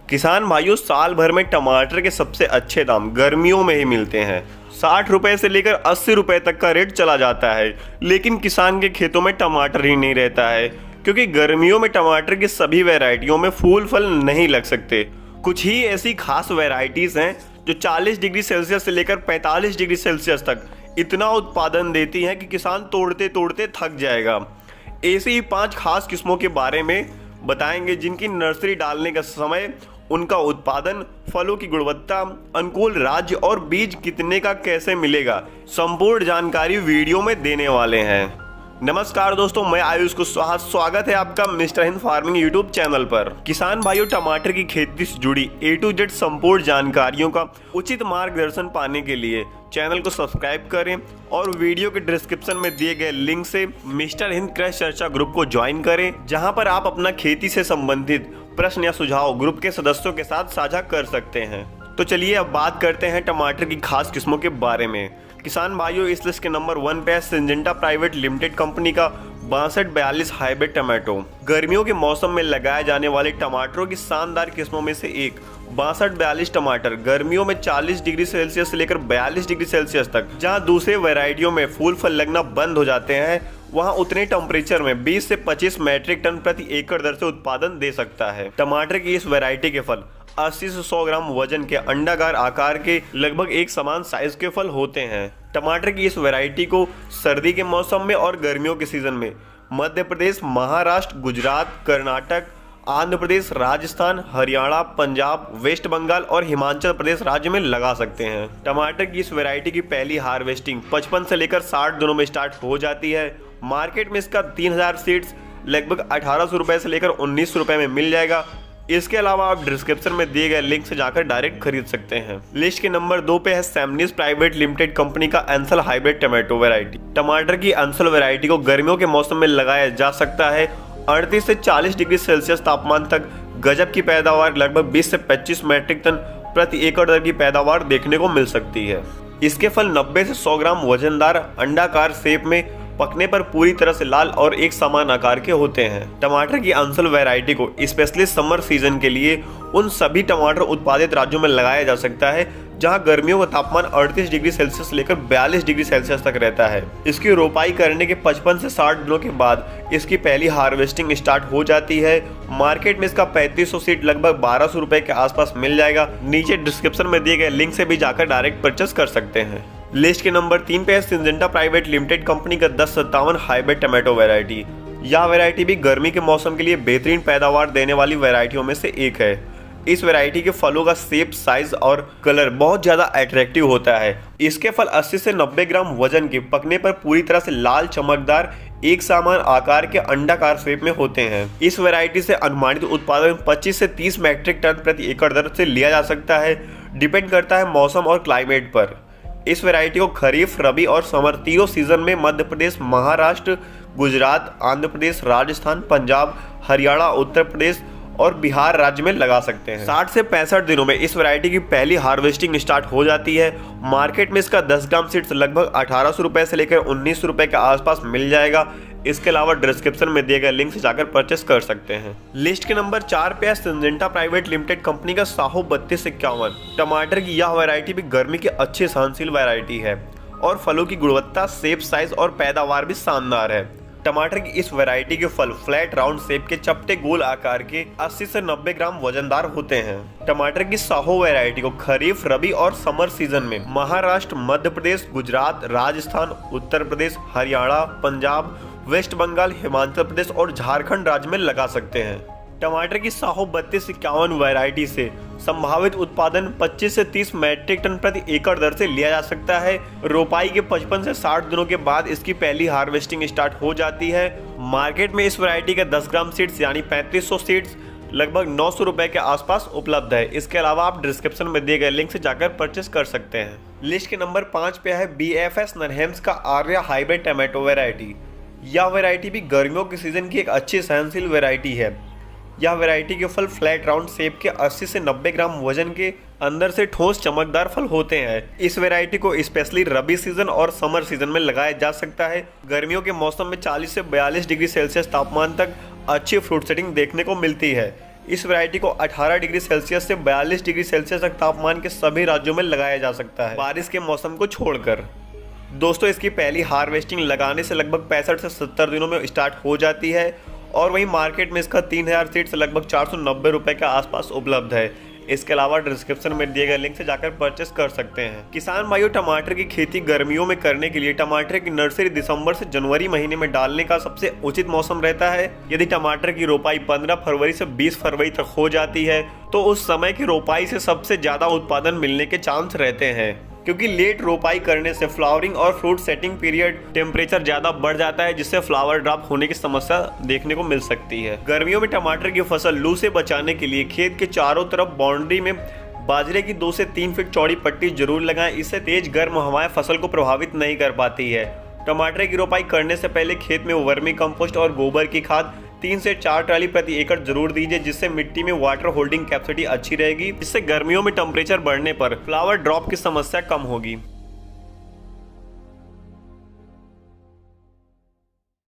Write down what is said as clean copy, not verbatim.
किसान भाइयों, साल भर में टमाटर के सबसे अच्छे दाम गर्मियों में ही मिलते हैं। 60 रुपए से लेकर 80 रुपए तक का रेट चला जाता है, लेकिन किसान के खेतों में टमाटर ही नहीं रहता है, क्योंकि गर्मियों में टमाटर की सभी वैरायटियों में फूल फल नहीं लग सकते। कुछ ही ऐसी खास वैरायटीज हैं जो 40 डिग्री सेल्सियस से लेकर 45 डिग्री सेल्सियस तक इतना उत्पादन देती हैं कि किसान तोड़ते तोड़ते थक जाएगा। ऐसी ही 5 खास किस्मों के बारे में बताएंगे जिनकी नर्सरी डालने का समय, उनका उत्पादन, फलों की गुणवत्ता, अनुकूल राज्य और बीज कितने का कैसे मिलेगा, संपूर्ण जानकारी वीडियो में देने वाले हैं। नमस्कार दोस्तों, मैं आयुष कुशवाहा, स्वागत है आपका mister Hind farming YouTube channel पर। किसान भाइयों, टमाटर की खेती से जुड़ी A to Z संपूर्ण जानकारियों का उचित मार्गदर्शन पाने के लिए चैनल को सब्सक्राइब करें और वीडियो के डिस्क्रिप्शन में दिए गए लिंक से मिस्टर हिंद कृषि चर्चा ग्रुप को ज्वाइन करें, जहां पर आप अपना खेती से संबंधित प्रश्न या सुझाव ग्रुप के सदस्यों के साथ साझा कर सकते हैं। तो चलिए अब बात करते हैं टमाटर की खास किस्मों के बारे में। किसान भाइयों, इस लिस्ट के नंबर 1 पे है सिंजेंटा प्राइवेट लिमिटेड कंपनी का 6242 हाइब्रिड टमाटो। गर्मियों के मौसम में लगाए जाने वाले टमाटरों की शानदार किस्मों में से एक 6242 टमाटर गर्मियों में 40 डिग्री सेल्सियस से लेकर 42 डिग्री सेल्सियस तक, जहां दूसरे वैरायटियों में फूल फल लगना बंद हो जाते हैं, वहां उतने टेम्परेचर में 20 से 25 मैट्रिक टन प्रति एकड़ दर से उत्पादन दे सकता है। टमाटर की इस वैरायटी के फल 80 से 100 ग्राम वजन के अंडाकार आकार के लगभग एक समान साइज के फल होते हैं। टमाटर की इस वैरायटी को सर्दी के मौसम में और गर्मियों के सीजन में मध्य प्रदेश, महाराष्ट्र, गुजरात, कर्नाटक, आंध्र प्रदेश, राजस्थान, हरियाणा, पंजाब, वेस्ट बंगाल और हिमाचल प्रदेश राज्य में लगा सकते हैं। टमाटर की इस वैरायटी की पहली हार्वेस्टिंग 55 से लेकर 60 दिनों में स्टार्ट हो जाती है। मार्केट में इसका 3000 सीड्स लगभग 1800 रुपए से लेकर 1900 रुपए में मिल जाएगा। इसके अलावा आप डिस्क्रिप्शन में दिए गए लिंक से जाकर डायरेक्ट खरीद सकते हैं। लिस्ट के नंबर 2 पे है सैमनीज प्राइवेट लिमिटेड कंपनी का एंसल हाइब्रिड टमाटो वैरायटी। टमाटर की एंसल वैरायटी को गर्मियों के मौसम में लगाया जा सकता है। 38 से 40 डिग्री सेल्सियस तापमान तक गजब की पैदावार, लगभग 20 से 25 मैट्रिक टन प्रति एकड़ दर की पैदावार देखने को मिल सकती है। इसके फल 90 से 100 ग्राम वजनदार अंडाकार शेप में पकने पर पूरी तरह से लाल और एक समान आकार के होते हैं। टमाटर की अंसल वैरायटी को स्पेशली समर सीजन के लिए उन सभी टमाटर उत्पादित राज्यों में लगाया जा सकता है जहां गर्मियों का तापमान 38 डिग्री सेल्सियस लेकर 42 डिग्री सेल्सियस तक रहता है। इसकी रोपाई करने के 55 से 60 दिनों के बाद इसकी पहली हार्वेस्टिंग स्टार्ट हो जाती है। मार्केट में इसका 3500 सीड लगभग 1200 रुपए के आसपास मिल जाएगा। नीचे डिस्क्रिप्शन में दिए गए लिंक से भी जाकर डायरेक्ट परचेस कर सकते हैं। लिस्ट के नंबर 3 पे है सिंजेंटा प्राइवेट लिमिटेड कंपनी का 1057 हाइब्रिड टमाटो वैरायटी। यह वैरायटी भी गर्मी के मौसम के लिए बेहतरीन पैदावार देने वाली वैरायटियों में से एक है। इस वैरायटी के फलों का शेप, साइज और कलर बहुत ज्यादा अट्रैक्टिव होता है। इसके फल 80 से 90 ग्राम वजन के पकने पर पूरी तरह से लाल, चमकदार, एक समान आकार के अंडाकार शेप में होते हैं। इस वैरायटी से अनुमानित उत्पादन 25 से 30 मैट्रिक टन प्रति एकड़ दर से लिया जा सकता है। डिपेंड करता है मौसम और क्लाइमेट पर। इस वैरायटी को खरीफ, रबी और समर तीनों सीजन में मध्य प्रदेश, महाराष्ट्र, गुजरात, आंध्र प्रदेश, राजस्थान, पंजाब, हरियाणा, उत्तर प्रदेश और बिहार राज्य में लगा सकते हैं। 60 से 65 दिनों में इस वैरायटी की पहली हार्वेस्टिंग स्टार्ट हो जाती है। मार्केट में इसका 10 ग्राम सीड्स लगभग 1800 रुपए से लेकर 1900 रुपए के आसपास मिल जाएगा। इसके अलावा डिस्क्रिप्शन में दिए गए लिंक से जाकर परचेस कर सकते हैं। लिस्ट के नंबर 4 पे है सिंजेंटा प्राइवेट लिमिटेड कंपनी का साहो 3251। टमाटर की यह वैरायटी भी गर्मी की अच्छी सहनशील वैरायटी है और फलों की गुणवत्ता, शेप, साइज और पैदावार भी शानदार है। टमाटर की इस वैरायटी के फल फ्लैट राउंड शेप के चपटे गोल आकार के 80 से 90 ग्राम वजनदार होते हैं। टमाटर की साहो वैरायटी को खरीफ, रबी और समर सीजन में महाराष्ट्र, मध्य प्रदेश, गुजरात, राजस्थान, उत्तर प्रदेश, हरियाणा, पंजाब, वेस्ट बंगाल, हिमाचल प्रदेश और झारखंड राज्य में लगा सकते हैं। टमाटर की साहो 3251 वैरायटी से संभावित उत्पादन 25 से 30 मैट्रिक टन प्रति एकड़ दर से लिया जा सकता है। रोपाई के 55 से 60 दिनों के बाद इसकी पहली हार्वेस्टिंग स्टार्ट हो जाती है। मार्केट में इस वैरायटी के 10 ग्राम सीड्स यानी 3500 सीड्स लगभग 900 रुपए के आसपास उपलब्ध है। इसके अलावा आप डिस्क्रिप्शन में दिए गए लिंक से जाकर परचेस कर सकते हैं। लिस्ट के नंबर 5 पे है BFS नरहेम्स का आर्या हाइब्रिड टमाटो वैरायटी। यह वैरायटी भी गर्मियों के सीजन की एक अच्छी सहनशील वैरायटी है। यह वैरायटी के फल फ्लैट राउंड शेप के 80 से 90 ग्राम वजन के अंदर से ठोस चमकदार फल होते हैं। इस वैरायटी को स्पेशली रबी सीजन और समर सीजन में लगाया जा सकता है। गर्मियों के मौसम में 40 से 42 डिग्री सेल्सियस तापमान तक अच्छी फ्रूट सेटिंग देखने को मिलती है। इस वैरायटी को 18 डिग्री सेल्सियस से 42 डिग्री सेल्सियस तक तापमान के सभी राज्यों में लगाया जा सकता है, बारिश के मौसम को छोड़कर। दोस्तों, इसकी पहली हार्वेस्टिंग लगाने से लगभग 65 से 70 दिनों में स्टार्ट हो जाती है और वहीं मार्केट में इसका 3000 सीड से लगभग 490 रुपए के आसपास उपलब्ध है। इसके अलावा डिस्क्रिप्शन में दिए गए लिंक से जाकर परचेस कर सकते हैं। किसान भाइयों, टमाटर की खेती गर्मियों में करने के लिए टमाटर की नर्सरी दिसंबर से जनवरी महीने में डालने का सबसे उचित मौसम रहता है। यदि टमाटर की रोपाई 15 फरवरी से 20 फरवरी तक हो जाती है तो उस समय की रोपाई से सबसे ज्यादा उत्पादन मिलने के चांस रहते हैं, क्योंकि लेट रोपाई करने से फ्लावरिंग और फ्रूट सेटिंग पीरियड टेम्परेचर ज्यादा बढ़ जाता है, जिससे फ्लावर ड्रॉप होने की समस्या देखने को मिल सकती है। गर्मियों में टमाटर की फसल लू से बचाने के लिए खेत के चारों तरफ बाउंड्री में बाजरे की 2 से 3 फीट चौड़ी पट्टी जरूर लगाएं। इससे तेज गर्म हवाएं फसल को प्रभावित नहीं कर पाती है। टमाटर की रोपाई करने से पहले खेत में वर्मी कंपोस्ट और गोबर की खाद 3 से 4 ट्राली प्रति एकड़ जरूर दीजिए, जिससे मिट्टी में वाटर होल्डिंग कैपेसिटी अच्छी रहेगी, जिससे गर्मियों में टेम्परेचर बढ़ने पर फ्लावर ड्रॉप की समस्या कम होगी।